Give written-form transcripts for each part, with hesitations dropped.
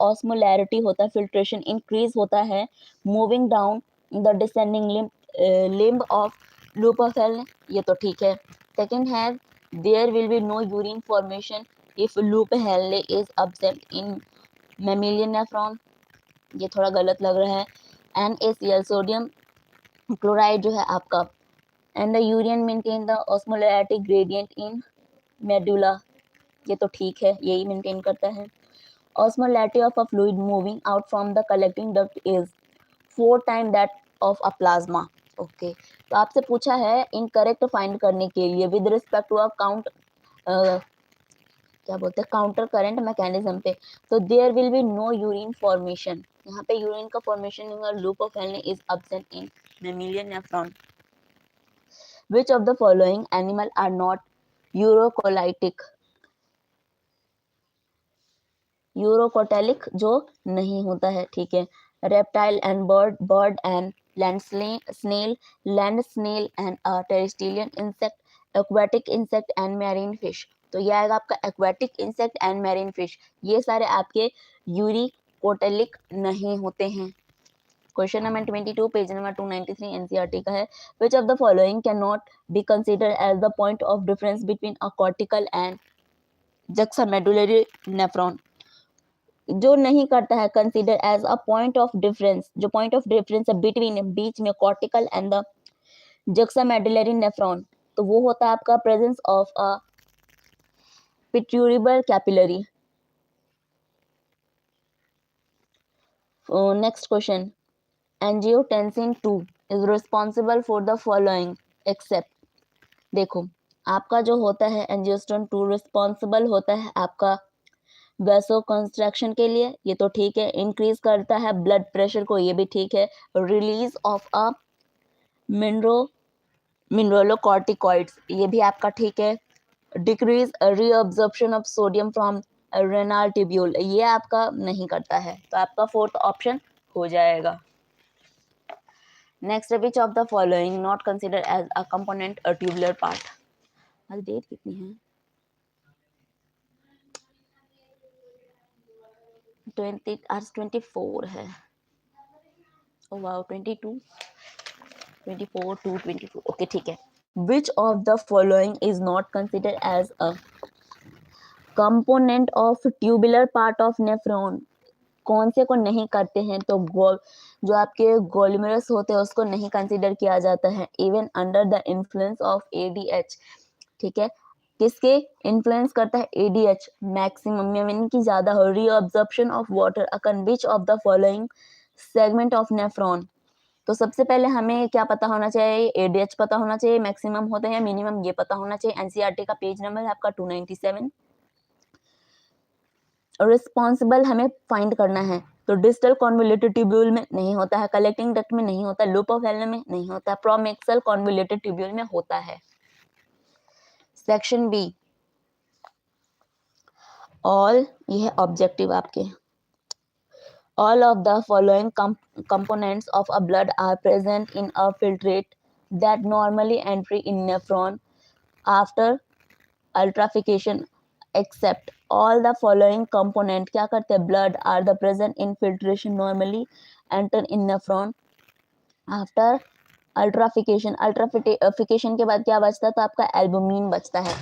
Osmolarity होता है, filtration increase होता है, moving down the descending limb of loop of Henle, ये तो ठीक है। सेकेंड है there will be no urine formation if loop Henle is absent in mammalian nephron, ये थोड़ा गलत लग रहा है। NaCl सोडियम क्लोराइड जो है आपका, and the urine maintain the osmolarity gradient in medulla, ये तो ठीक है, यही मेंटेन करता है। Osmolarity of a fluid moving out from the collecting duct is 4 times that of a plasma. Okay, तो आपसे पूछा है इनकरेक्ट फाइंड करने के लिए विद रिस्पेक्ट टू अ क्या बोलते हैं काउंटर करंट मैकेनिज्म पे, तो there will be no urine formation, यहाँ पे यूरिन का formation in loop of Henle is absent in mammalian nephron. Which of the following animal are not uricotelic, uricotelic जो नहीं होता है, ठीक है। Reptile and bird and land snail, land snail and terrestrial insect, aquatic insect and marine fish, तो ये आएगा आपका aquatic insect and marine fish, ये सारे आपके यूरिकोटेलिक नहीं होते हैं। Question number 22 page number 293 NCERT का है। Which of the following can not be considered as the point of difference between a cortical and juxtamedullary nephron, जो नहीं करता है consider as a point of difference, जो पॉइंट ऑफ डिफरेंस है between, बीच में cortical and the juxtamedullary nephron, तो वो होता है आपका presence of a peritubular capillary. Next question, angiotensin 2 is responsible for the following except, देखो आपका जो होता है एंजियोस्टोन 2 रिस्पॉन्सिबल होता है आपका वैसो कंस्ट्रक्शन के लिए, ये तो ठीक है। इंक्रीज करता है ब्लड प्रेशर को, ये भी ठीक है। रिलीज ऑफ अ मिनरलोकॉर्टिकॉइड्स, ये भी आपका ठीक है। Decrease reabsorption of sodium from renal tubule, ये आपका नहीं करता है, तो आपका फोर्थ ऑप्शन हो जाएगा। Next, which of the following not consider as a component a tubular part, आज डेट कितनी है, 20 आज 24 है, ओ वाओ 22 24 to 22, ओके ठीक है। Which of the following is not consider as a component of tubular part of nephron, कौन से को नहीं करते हैं, तो जो आपके गोलिमरस होते हैं उसको नहीं कंसिडर किया जाता है, even under the influence of ADH, ठीक है। किसके इन्फ्लुएंस करता है, ADH मैक्सिमम यानी कि ज्यादा हो, रीअब्जॉर्प्शन ऑफ वाटर अकन विच of the following segment of nephron, तो सबसे पहले हमें क्या पता होना चाहिए, ADH पता होना चाहिए, मैक्सिमम होता है या मिनिमम ये पता होना चाहिए। एनसीईआरटी का पेज नंबर है आपका 297। रिस्पॉन्सिबल हमें फाइंड करना है, तो डिस्टल कॉन्वोल्यूटेड ट्यूब्यूल में नहीं होता है, कलेक्टिंग डक्ट में नहीं होता, लूप ऑफ हेलन में नहीं होता, प्रोमेक्सल कॉन्वोल्यूटेड ट्यूब्यूल में होता है। सेक्शन बी, ऑल, ये है ऑब्जेक्टिव आपके, all of the following components of a blood are present in a filtrate that normally entry in nephron after ultrafiltration except all the following component क्या करते हैं, blood are the present in filtration normally enter in nephron after अल्ट्राफिकेशन। अल्ट्राफिकेशन के बाद क्या बचता है, तो आपका एल्बुमिन बचता है।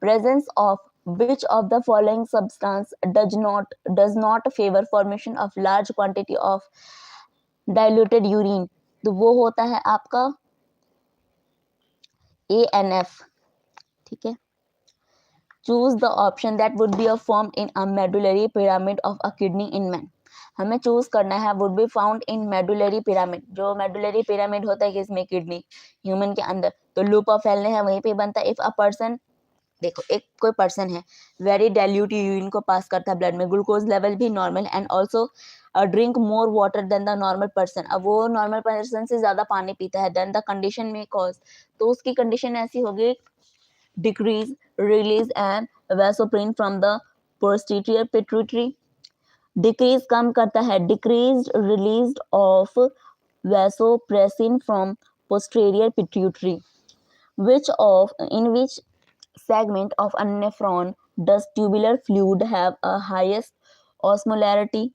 Presence of which of the following substance does not favor formation of large quantity of diluted urine, तो वो होता है आपका ANF, ठीक है। Choose the option that would be formed in a medullary pyramid of a kidney in man, हमें choose करना है would be found in medullary pyramid, जो मेडुलरी पिरामिड होता है किसमें, किडनी, ह्यूमन के अंदर, तो लूप ऑफ हेल है वहीं पे बनता है। इफ अ पर्सन, देखो एक कोई पर्सन है वेरी डाइल्यूट यूरिन को पास करता है ब्लड में, ग्लूकोज लेवल भी normal and also drink more water than the normal person, अब वो नॉर्मल पर्सन से ज्यादा पानी पीता है, देन द कंडीशन में कॉज, तो उसकी कंडीशन ऐसी होगी, decrease release and vasopressin from the posterior pituitary, decrease कम करता है, decrease release of vasopressin from posterior pituitary, which of in which segment of a nephron does tubular fluid have a highest osmolarity,